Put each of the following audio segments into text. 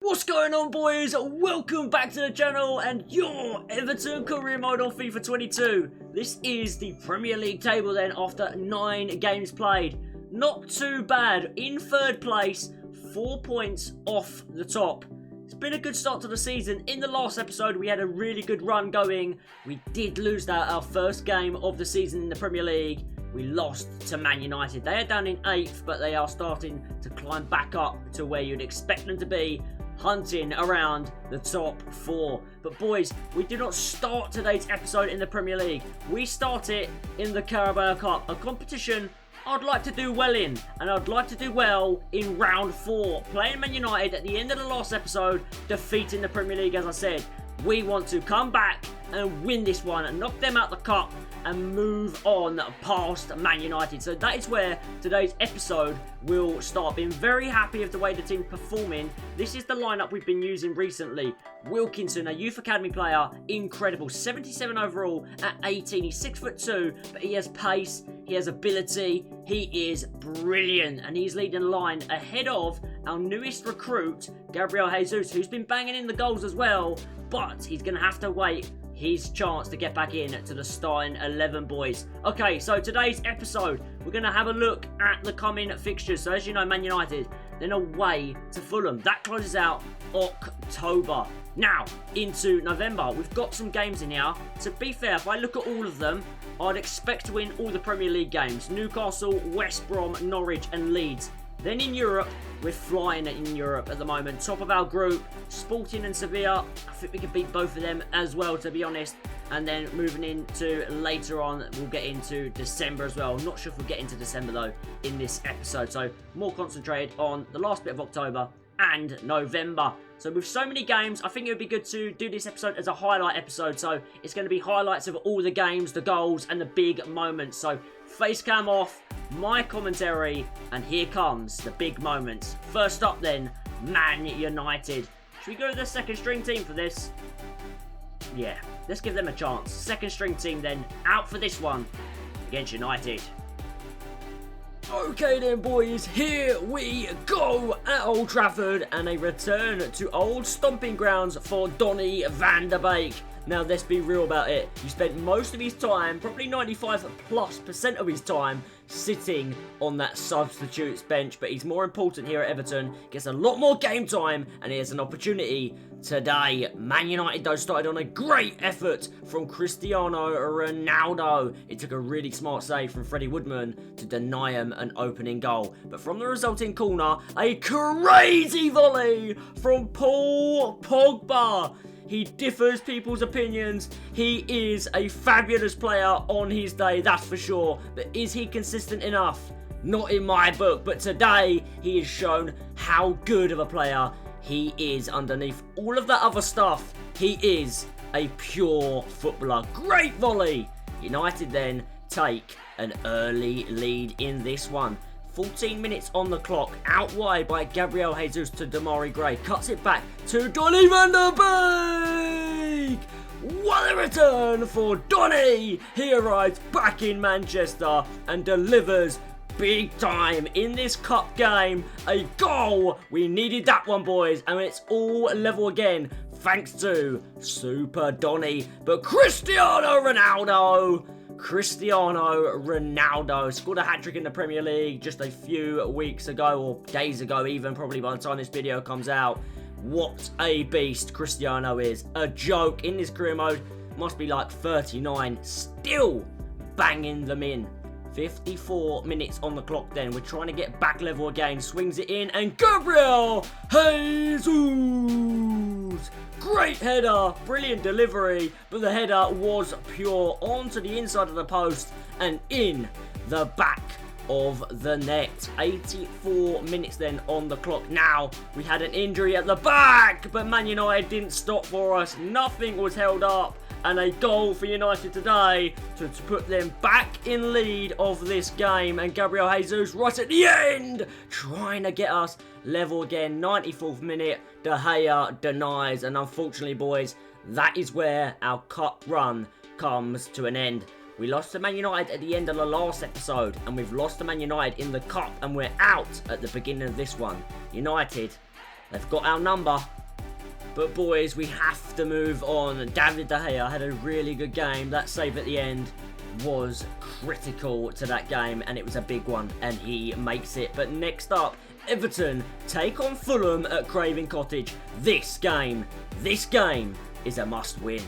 What's going on, boys? Welcome back to the channel and your Everton career mode on FIFA 22. This is the Premier League table then after 9 games played. Not too bad. In third place, 4 points off the top. It's been a good start to the season. In the last episode, we had a really good run going. We did lose our first game of the season in the Premier League. We lost to Man United. They are down in 8th, but they are starting to climb back up to where you'd expect them to be, hunting around the top 4. But boys, we do not start today's episode in the Premier League. We start it in the Carabao Cup, a competition I'd like to do well in, and I'd like to do well in round 4. Playing Man United at the end of the last episode, defeating the Premier League, as I said. We want to come back and win this one and knock them out the cup and move on past Man United. So that is where today's episode will start. Being very happy with the way the team's performing. This is the lineup we've been using recently. Wilkinson, a youth academy player, incredible. 77 overall at 18. He's 6'2", but he has pace, he has ability, he is brilliant, and he's leading the line ahead of our newest recruit, Gabriel Jesus, who's been banging in the goals as well, but he's going to have to wait his chance to get back in to the starting 11, boys. Okay, so today's episode, we're going to have a look at the coming fixtures. So as you know, Man United, then away to Fulham. That closes out October. Now, into November, we've got some games in here. To be fair, if I look at all of them, I'd expect to win all the Premier League games. Newcastle, West Brom, Norwich and Leeds. Then in Europe, we're flying in Europe at the moment. Top of our group, Sporting and Sevilla. I think we could beat both of them as well, to be honest. And then moving into later on, we'll get into December as well. Not sure if we'll get into December though in this episode. So more concentrated on the last bit of October and November. So with so many games, I think it would be good to do this episode as a highlight episode. So it's going to be highlights of all the games, the goals and the big moments. So face cam off, my commentary, and here comes the big moments. First up then, Man United. Should we go to the second string team for this? Yeah, let's give them a chance. Second string team then, out for this one against United. Okay then, boys, here we go at Old Trafford, and a return to old stomping grounds for Donny van der Beek. Now, let's be real about it. He spent most of his time, probably 95+% of his time, sitting on that substitutes bench. But he's more important here at Everton. Gets a lot more game time, and he has an opportunity today. Man United, though, started on a great effort from Cristiano Ronaldo. It took a really smart save from Freddie Woodman to deny him an opening goal. But from the resulting corner, a crazy volley from Paul Pogba. He differs people's opinions. He is a fabulous player on his day, that's for sure. But is he consistent enough? Not in my book. But today, he has shown how good of a player he is underneath all of that other stuff. He is a pure footballer. Great volley. United then take an early lead in this one. 14 minutes on the clock, out wide by Gabriel Jesus to Damari Gray. Cuts it back to Donny van der Beek. What a return for Donny. He arrives back in Manchester and delivers big time in this cup game. A goal. We needed that one, boys. And it's all level again thanks to Super Donny. But Cristiano Ronaldo scored a hat-trick in the Premier League just a few weeks ago, or days ago even, probably by the time this video comes out. What a beast Cristiano is. A joke in this career mode. Must be like 39. Still banging them in. 54 minutes on the clock then. We're trying to get back level again. Swings it in, and Gabriel Jesus! Great header, brilliant delivery, but the header was pure onto the inside of the post and in the back of the net. 84 minutes then on the clock. Now, we had an injury at the back, but Man United didn't stop for us. Nothing was held up, and a goal for United today to put them back in lead of this game. And Gabriel Jesus right at the end, trying to get us level again. 94th minute, De Gea denies, and unfortunately, boys, that is where our cup run comes to an end. We lost to Man United at the end of the last episode, and we've lost to Man United in the cup, and we're out at the beginning of this one. United, They've got our number. But boys, we have to move on. David De Gea had a really good game. That save at the end was critical to that game, and it was a big one, and he makes it. But next up, Everton take on Fulham at Craven Cottage. This game is a must-win.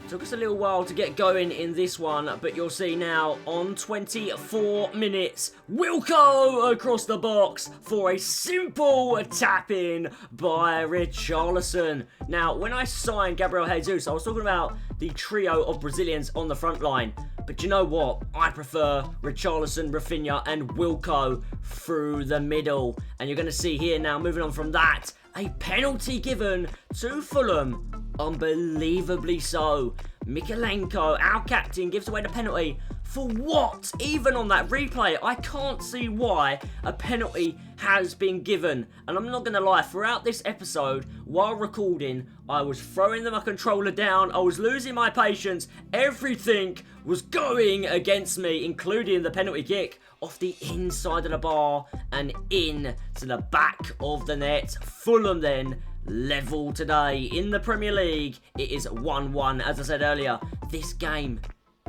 Took us a little while to get going in this one, but you'll see now on 24 minutes, Wilco across the box for a simple tap-in by Richarlison. Now, when I signed Gabriel Jesus, I was talking about the trio of Brazilians on the front line. But you know what? I prefer Richarlison, Rafinha and Wilco through the middle. And you're going to see here now, moving on from that, a penalty given to Fulham. Unbelievably so. Mikalenko, our captain, gives away the penalty. For what? Even on that replay, I can't see why a penalty has been given. And I'm not going to lie, throughout this episode, while recording, I was throwing my controller down, I was losing my patience, everything was going against me, including the penalty kick off the inside of the bar and in to the back of the net. Fulham then level today in the Premier League. It is 1-1. As I said earlier, this game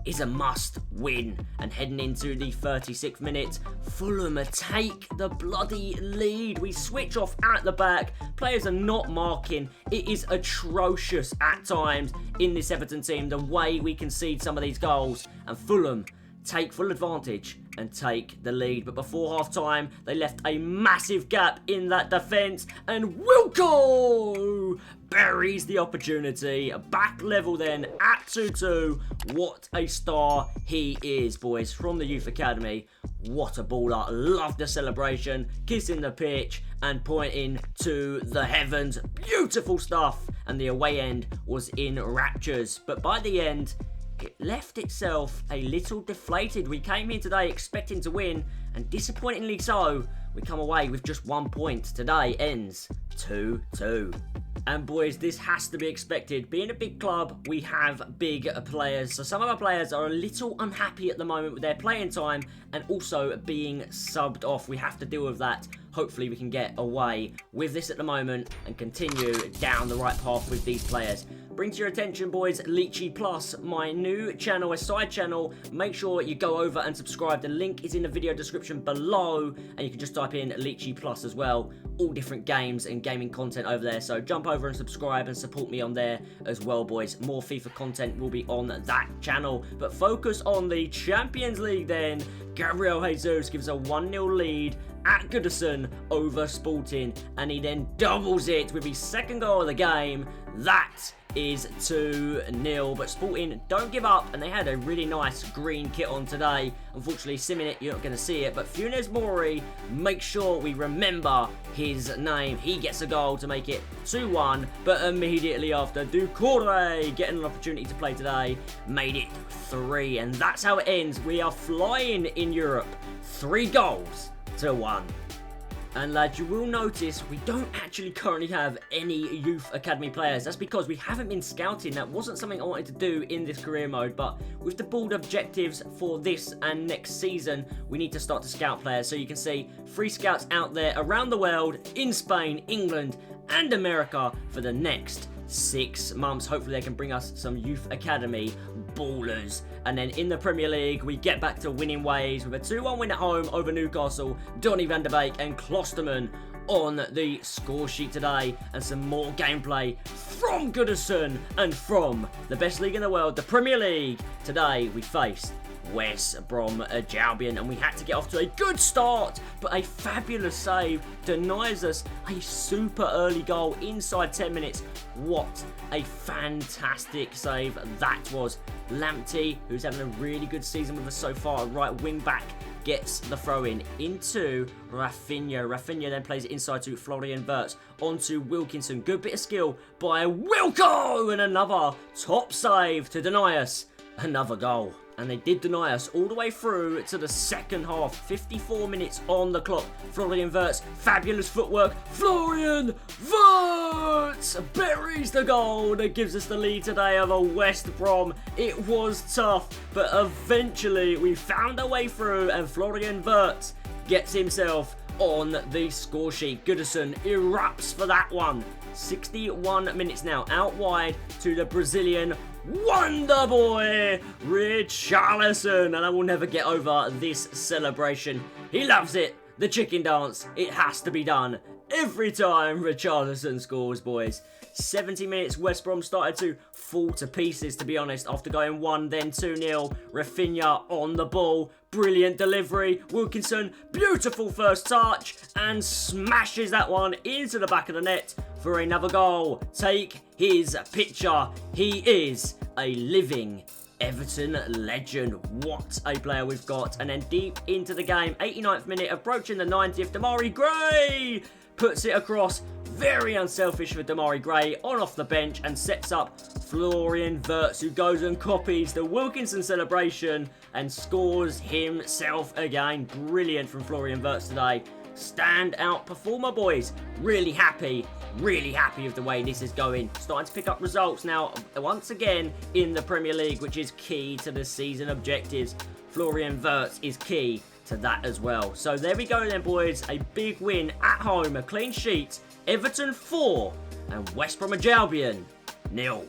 is a must win. And heading into the 36th minute, Fulham take the bloody lead. We switch off at the back. Players are not marking. It is atrocious at times in this Everton team, the way we concede some of these goals. And Fulham take full advantage and take the lead. But before half-time, they left a massive gap in that defence, and Wilco buries the opportunity. Back level then at 2-2. What a star he is, boys, from the Youth Academy. What a baller. Love the celebration, kissing the pitch and pointing to the heavens. Beautiful stuff. And the away end was in raptures. But by the end, it left itself a little deflated. We came here today expecting to win, and disappointingly so, we come away with just 1 point. Today ends 2-2. And boys, this has to be expected. Being a big club, we have big players. So some of our players are a little unhappy at the moment with their playing time and also being subbed off. We have to deal with that. Hopefully we can get away with this at the moment and continue down the right path with these players. Bring to your attention, boys, Lychee Plus, my new channel, a side channel. Make sure you go over and subscribe. The link is in the video description below, and you can just type in Lychee Plus as well. All different games and gaming content over there. So jump over and subscribe and support me on there as well, boys. More FIFA content will be on that channel. But focus on the Champions League then. Gabriel Jesus gives a 1-0 lead at Goodison over Sporting, and he then doubles it with his second goal of the game. That is 2-0, but Sporting don't give up, and they had a really nice green kit on today. Unfortunately, simming it, you're not going to see it, but Funes Mori, make sure we remember his name. He gets a goal to make it 2-1, but immediately after, Doucouré getting an opportunity to play today, made it 3, and that's how it ends. We are flying in Europe, 3 goals to 1. And lads, you will notice we don't actually currently have any Youth Academy players. That's because we haven't been scouting. That wasn't something I wanted to do in this career mode, but with the board objectives for this and next season, we need to start to scout players. So you can see 3 scouts out there around the world, in Spain, England and America for the next 6 months. Hopefully they can bring us some Youth Academy ballers. And then in the Premier League, we get back to winning ways with a 2-1 win at home over Newcastle. Donny van der Beek and Klosterman on the score sheet today, and some more gameplay from Goodison and from the best league in the world, the Premier League. Today we face West Brom Albion, and we had to get off to a good start, but a fabulous save denies us a super early goal inside 10 minutes. What a fantastic save that was. Lamptey, who's having a really good season with us so far, right wing back, gets the throw in into Rafinha. Rafinha then plays it inside to Florian Wirtz, onto Wilkinson. Good bit of skill by Wilco, and another top save to deny us another goal. And they did deny us all the way through to the second half. 54 minutes on the clock. Florian Wirtz, fabulous footwork. Florian Wirtz buries the goal that gives us the lead today over West Brom. It was tough, but eventually we found our way through, and Florian Wirtz gets himself on the score sheet. Goodison erupts for that one. 61 minutes now, out wide to the Brazilian wonder boy, Richarlison. And I will never get over this celebration. He loves it. The chicken dance. It has to be done every time Richarlison scores, boys. 70 minutes, West Brom started to fall to pieces, to be honest, after going 1, then 2-0. Rafinha on the ball. Brilliant delivery. Wilkinson, beautiful first touch, and smashes that one into the back of the net for another goal. Take his picture. He is a living Everton legend. What a player we've got. And then deep into the game, 89th minute, approaching the 90th, Demarai Gray puts it across. Very unselfish for Demarai Gray on off the bench and sets up Florian Wirtz, who goes and copies the Wilkinson celebration and scores himself again. Brilliant from Florian Wirtz today. Standout performer, boys. Really happy with the way this is going. Starting to pick up results now once again in the Premier League, which is key to the season objectives. Florian Wirtz is key to that as well. So there we go then, boys. A big win at home, a clean sheet. Everton 4 and West Bromwich Albion 0.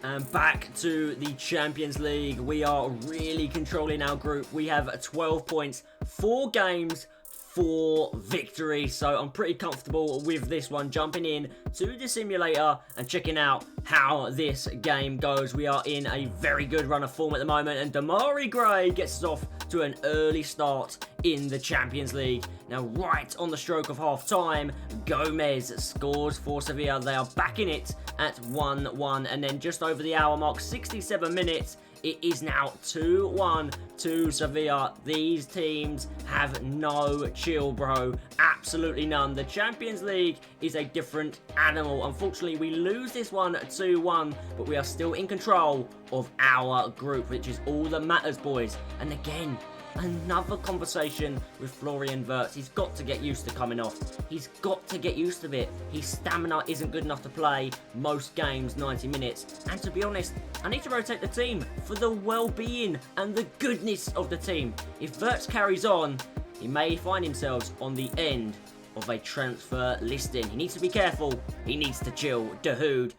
And back to the Champions League. We are really controlling our group. We have 12 points, 4 games, 4 victories. So I'm pretty comfortable with this one. Jumping in to the simulator and checking out how this game goes. We are in a very good run of form at the moment, and Demarai Gray gets us off to an early start in the Champions League. Now, right on the stroke of half-time, Gomez scores for Sevilla. They are back in it at 1-1, and then just over the hour mark, 67 minutes, it is now 2-1 to Sevilla. These teams have no chill, bro. Absolutely none. The Champions League is a different animal. Unfortunately, we lose this one 2-1, but we are still in control of our group, which is all that matters, boys. And again, another conversation with Florian Wirtz. He's got to get used to coming off. He's got to get used to it. His stamina isn't good enough to play most games 90 minutes. And to be honest, I need to rotate the team for the well-being and the goodness of the team. If Wirtz carries on, he may find himself on the end of a transfer listing. He needs to be careful. He needs to chill. Dahoud.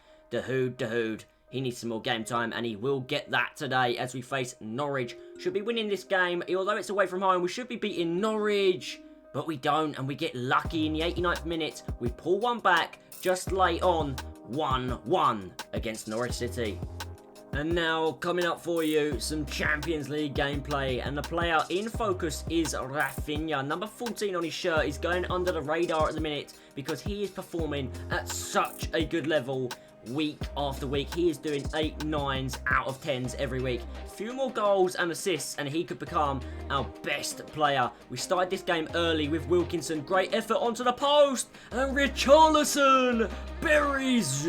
He needs some more game time, and he will get that today as we face Norwich. Should be winning this game. Although it's away from home, we should be beating Norwich. But we don't, and we get lucky in the 89th minute. We pull one back just late on 1-1 against Norwich City. And now, coming up for you, some Champions League gameplay. And the player in focus is Rafinha. Number 14 on his shirt is going under the radar at the minute because he is performing at such a good level week after week. He is doing 8 9s out of 10s every week. A few more goals and assists and he could become our best player. We started this game early with Wilkinson. Great effort onto the post. And Richarlison buries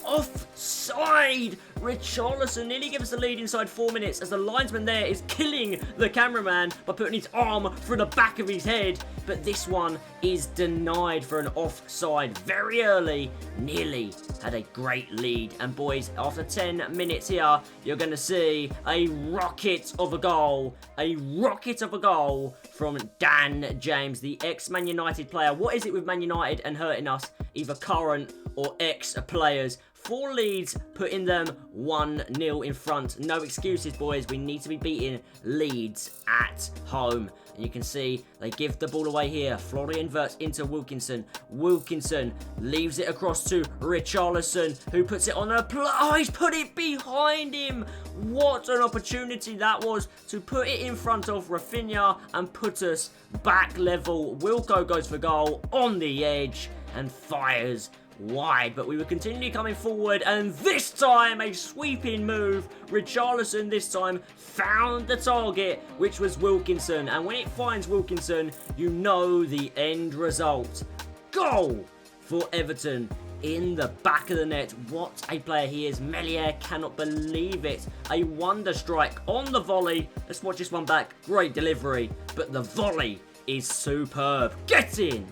offside. Richarlison nearly gives us the lead inside 4 minutes as the linesman there is killing the cameraman by putting his arm through the back of his head. But this one is denied for an offside very early. Nearly had a great lead. And boys, after 10 minutes here, you're going to see a rocket of a goal. A rocket of a goal from Dan James, the ex-Man United player. What is it with Man United and hurting us? Either current or ex-players. 4 leads, putting them 1-0 in front. No excuses, boys. We need to be beating Leeds at home. And you can see they give the ball away here. Florian Wirtz into Wilkinson. Wilkinson leaves it across to Richarlison, who puts it on a oh, he's put it behind him. What an opportunity that was to put it in front of Rafinha and put us back level. Wilco goes for goal on the edge and fires wide, but we were continually coming forward, and this time a sweeping move. Richarlison this time found the target, which was Wilkinson, and when it finds Wilkinson, you know the end result. Goal for Everton in the back of the net. What a player he is. Melier cannot believe it. A wonder strike on the volley. Let's watch this one back. Great delivery, but the volley is superb. Get in!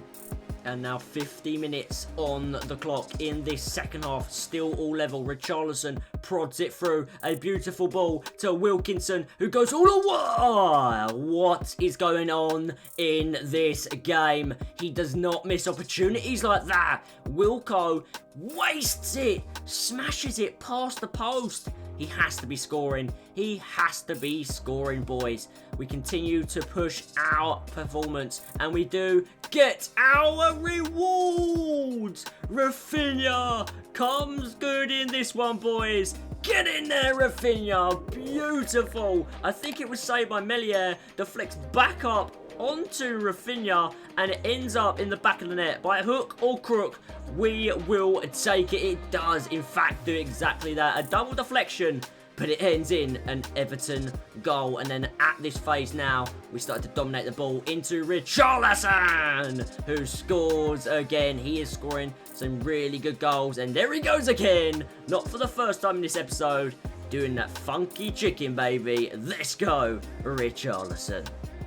And now 50 minutes on the clock in this second half. Still all level. Richarlison prods it through. A beautiful ball to Wilkinson, who goes all the way. What is going on in this game? He does not miss opportunities like that. Wilco wastes it. Smashes it past the post. He has to be scoring. He has to be scoring, boys. We continue to push our performance, and we do get our rewards. Rafinha comes good in this one, boys. Get in there, Rafinha. Beautiful. I think it was saved by Melier. Deflects back up onto Rafinha, and it ends up in the back of the net. By hook or crook, we will take it. It does, in fact, do exactly that. A double deflection, but it ends in an Everton goal. And then at this phase now, we start to dominate the ball into Richarlison, who scores again. He is scoring some really good goals. And there he goes again. Not for the first time in this episode. Doing that funky chicken, baby. Let's go, Richarlison.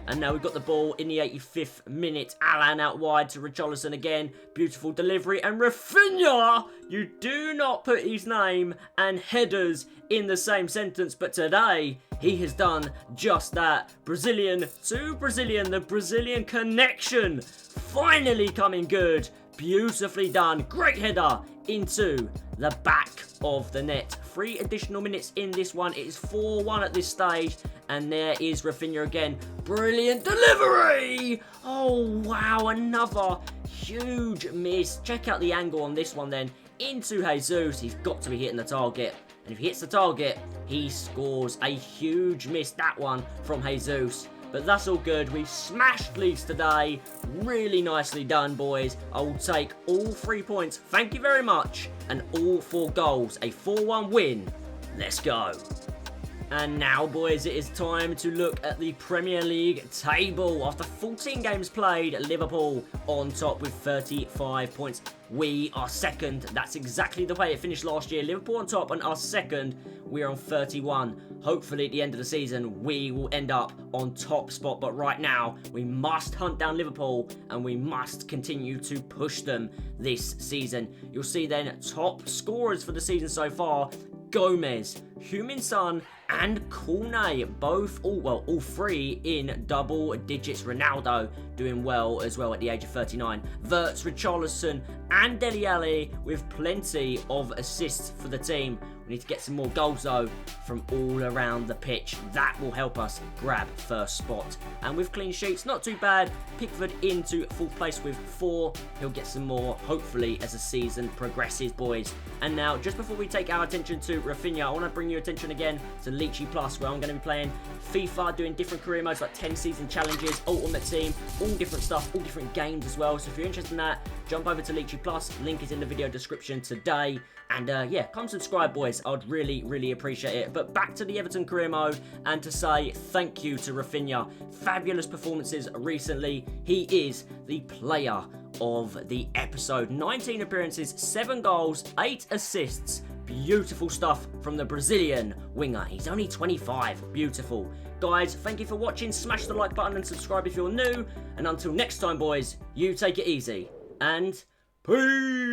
And now we've got the ball in the 85th minute. Alan out wide to Richarlison again. Beautiful delivery. And Rafinha, you do not put his name and headers in the same sentence. But today, he has done just that. Brazilian to Brazilian. The Brazilian connection finally coming good. Beautifully done. Great header into the back of the net. 3 additional minutes in this one. It is 4-1 at this stage. And there is Rafinha again. Brilliant delivery! Oh, wow. Another huge miss. Check out the angle on this one then. Into Jesus. He's got to be hitting the target. And if he hits the target, he scores. A huge miss, that one, from Jesus. But that's all good. We've smashed Leeds today. Really nicely done, boys. I will take all 3 points. Thank you very much. And all 4 goals. A 4-1 win. Let's go. And now, boys, it is time to look at the Premier League table. After 14 games played, Liverpool on top with 35 points. We are second. That's exactly the way it finished last year. Liverpool on top and us second. We are on 31. Hopefully, at the end of the season, we will end up on top spot. But right now, we must hunt down Liverpool and we must continue to push them this season. You'll see then top scorers for the season so far. Gomez, Heung-min Son, and Cornet, all 3 in double digits. Ronaldo doing well as well at the age of 39. Wirtz, Richarlison, and Dele Alli with plenty of assists for the team. We need to get some more goals though from all around the pitch. That will help us grab first spot. And with clean sheets, not too bad. Pickford into full place with 4. He'll get some more, hopefully, as the season progresses, boys. And now, just before we take our attention to Rafinha, I want to bring your attention again to Leechy Plus, where I'm going to be playing FIFA, doing different career modes like 10 season challenges, Ultimate Team, all different stuff, all different games as well. So if you're interested in that, jump over to Leechy Plus. Link is in the video description today. And yeah, come subscribe, boys. I'd really, really appreciate it. But back to the Everton career mode and to say thank you to Rafinha. Fabulous performances recently. He is the player of the episode. 19 appearances, 7 goals, 8 assists. Beautiful stuff from the Brazilian winger. He's only 25. Beautiful. Guys, thank you for watching. Smash the like button and subscribe if you're new. And until next time, boys, you take it easy. And peace.